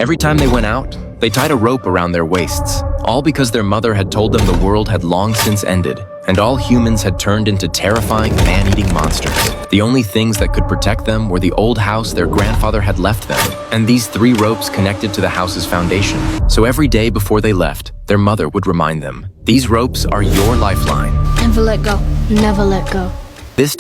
Every time they went out, they tied a rope around their waists, all because their mother had told them the world had long since ended, and all humans had turned into terrifying man-eating monsters. The only things that could protect them were the old house their grandfather had left them, and these 3 ropes connected to the house's foundation. So every day before they left, their mother would remind them, "These ropes are your lifeline." Never let go. Never let go. This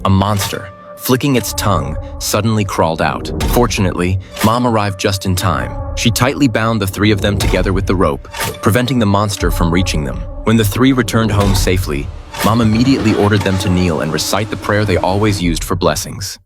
A monster, flicking its tongue, suddenly crawled out. Fortunately, Mom arrived just in time. She tightly bound the 3 of them together with the rope, preventing the monster from reaching them. When the 3 returned home safely, Mom immediately ordered them to kneel and recite the prayer they always used for blessings.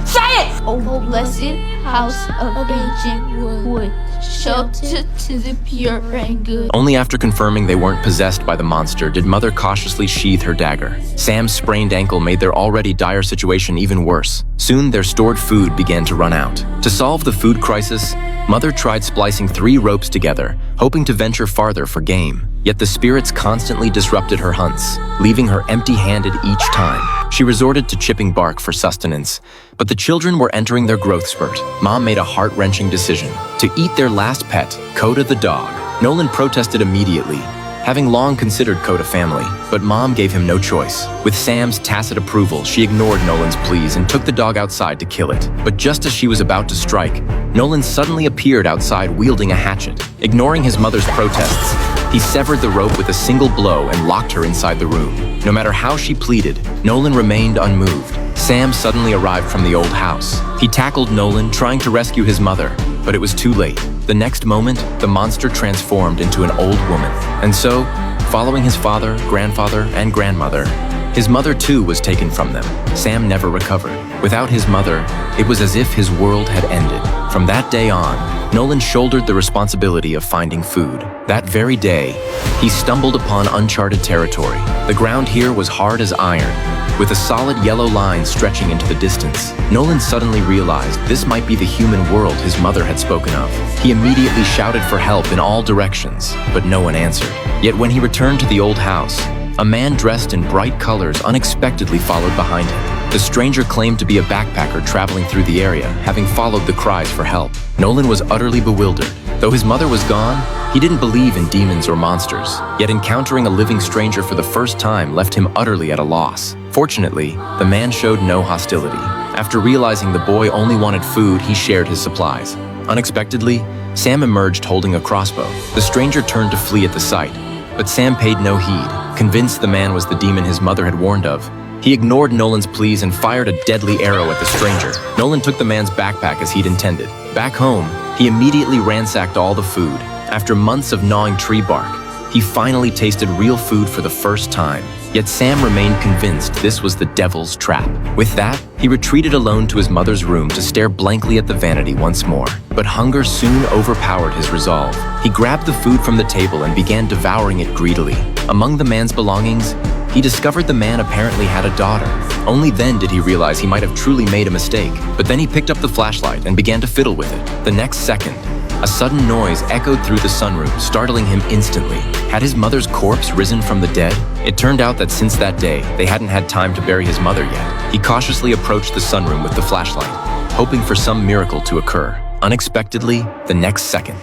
Say it! O blessed house of ancient wood, shelter to the pure and good. Only after confirming they weren't possessed by the monster did Mother cautiously sheath her dagger. Sam's sprained ankle made their already dire situation even worse. Soon their stored food began to run out. To solve the food crisis, Mother tried splicing 3 ropes together, hoping to venture farther for game. Yet the spirits constantly disrupted her hunts, leaving her empty-handed each time. She resorted to chipping bark for sustenance, but the children were entering their growth spurt. Mom made a heart-wrenching decision to eat their last pet, Coda the dog. Nolan protested immediately, having long considered Coda family, but Mom gave him no choice. With Sam's tacit approval, she ignored Nolan's pleas and took the dog outside to kill it. But just as she was about to strike, Nolan suddenly appeared outside wielding a hatchet. Ignoring his mother's protests, he severed the rope with a single blow and locked her inside the room. No matter how she pleaded, Nolan remained unmoved. Sam suddenly arrived from the old house. He tackled Nolan, trying to rescue his mother, but it was too late. The next moment, the monster transformed into an old woman. And so, following his father, grandfather, and grandmother, his mother too was taken from them. Sam never recovered. Without his mother, it was as if his world had ended. From that day on, Nolan shouldered the responsibility of finding food. That very day, he stumbled upon uncharted territory. The ground here was hard as iron, with a solid yellow line stretching into the distance. Nolan suddenly realized this might be the human world his mother had spoken of. He immediately shouted for help in all directions, but no one answered. Yet when he returned to the old house, a man dressed in bright colors unexpectedly followed behind him. The stranger claimed to be a backpacker traveling through the area, having followed the cries for help. Nolan was utterly bewildered. Though his mother was gone, he didn't believe in demons or monsters. Yet encountering a living stranger for the first time left him utterly at a loss. Fortunately, the man showed no hostility. After realizing the boy only wanted food, he shared his supplies. Unexpectedly, Sam emerged holding a crossbow. The stranger turned to flee at the sight, but Sam paid no heed. Convinced the man was the demon his mother had warned of, he ignored Nolan's pleas and fired a deadly arrow at the stranger. Nolan took the man's backpack as he'd intended. Back home, he immediately ransacked all the food. After months of gnawing tree bark, he finally tasted real food for the first time. Yet Sam remained convinced this was the devil's trap. With that, he retreated alone to his mother's room to stare blankly at the vanity once more. But hunger soon overpowered his resolve. He grabbed the food from the table and began devouring it greedily. Among the man's belongings, he discovered the man apparently had a daughter. Only then did he realize he might have truly made a mistake. But then he picked up the flashlight and began to fiddle with it. The next second, a sudden noise echoed through the sunroom, startling him instantly. Had his mother's corpse risen from the dead? It turned out that since that day, they hadn't had time to bury his mother yet. He cautiously approached the sunroom with the flashlight, hoping for some miracle to occur. Unexpectedly, the next second,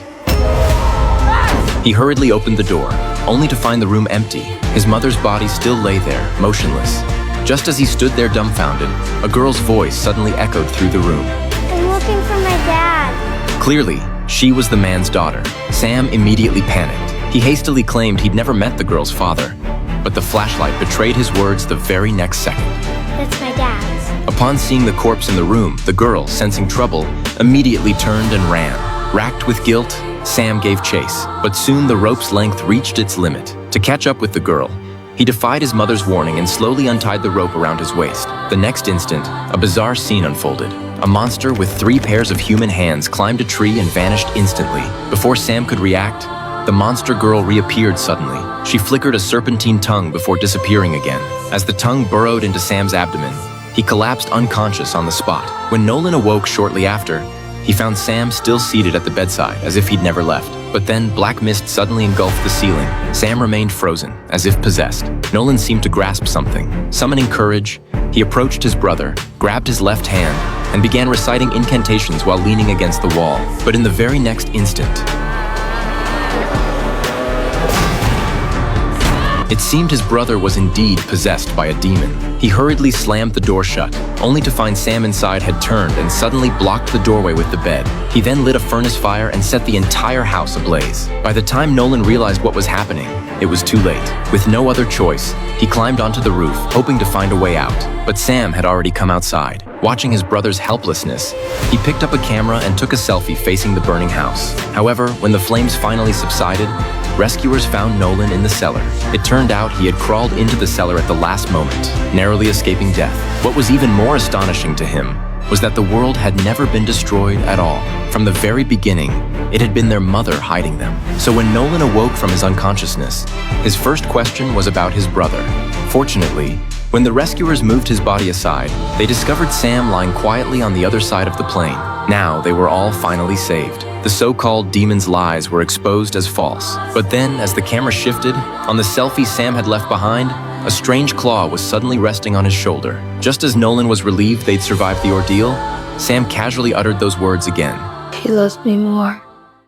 he hurriedly opened the door, only to find the room empty. His mother's body still lay there, motionless. Just as he stood there dumbfounded, a girl's voice suddenly echoed through the room. I'm looking for my dad. Clearly, she was the man's daughter. Sam immediately panicked. He hastily claimed he'd never met the girl's father, but the flashlight betrayed his words the very next second. That's my dad's. Upon seeing the corpse in the room, the girl, sensing trouble, immediately turned and ran. Racked with guilt, Sam gave chase, but soon the rope's length reached its limit. To catch up with the girl, he defied his mother's warning and slowly untied the rope around his waist. The next instant, a bizarre scene unfolded. A monster with 3 pairs of human hands climbed a tree and vanished instantly. Before Sam could react, the monster girl reappeared suddenly. She flickered a serpentine tongue before disappearing again. As the tongue burrowed into Sam's abdomen, he collapsed unconscious on the spot. When Nolan awoke shortly after, he found Sam still seated at the bedside, as if he'd never left. But then black mist suddenly engulfed the ceiling. Sam remained frozen, as if possessed. Nolan seemed to grasp something. Summoning courage, he approached his brother, grabbed his left hand, and began reciting incantations while leaning against the wall. But in the very next instant, it seemed his brother was indeed possessed by a demon. He hurriedly slammed the door shut, only to find Sam inside had turned and suddenly blocked the doorway with the bed. He then lit a furnace fire and set the entire house ablaze. By the time Nolan realized what was happening, it was too late. With no other choice, he climbed onto the roof, hoping to find a way out. But Sam had already come outside. Watching his brother's helplessness, he picked up a camera and took a selfie facing the burning house. However, when the flames finally subsided, rescuers found Nolan in the cellar. It turned out he had crawled into the cellar at the last moment, narrowly escaping death. What was even more astonishing to him was that the world had never been destroyed at all. From the very beginning, it had been their mother hiding them. So when Nolan awoke from his unconsciousness, his first question was about his brother. Fortunately, when the rescuers moved his body aside, they discovered Sam lying quietly on the other side of the plane. Now they were all finally saved. The so-called demon's lies were exposed as false. But then, as the camera shifted, on the selfie Sam had left behind, a strange claw was suddenly resting on his shoulder. Just as Nolan was relieved they'd survived the ordeal, Sam casually uttered those words again. He loves me more.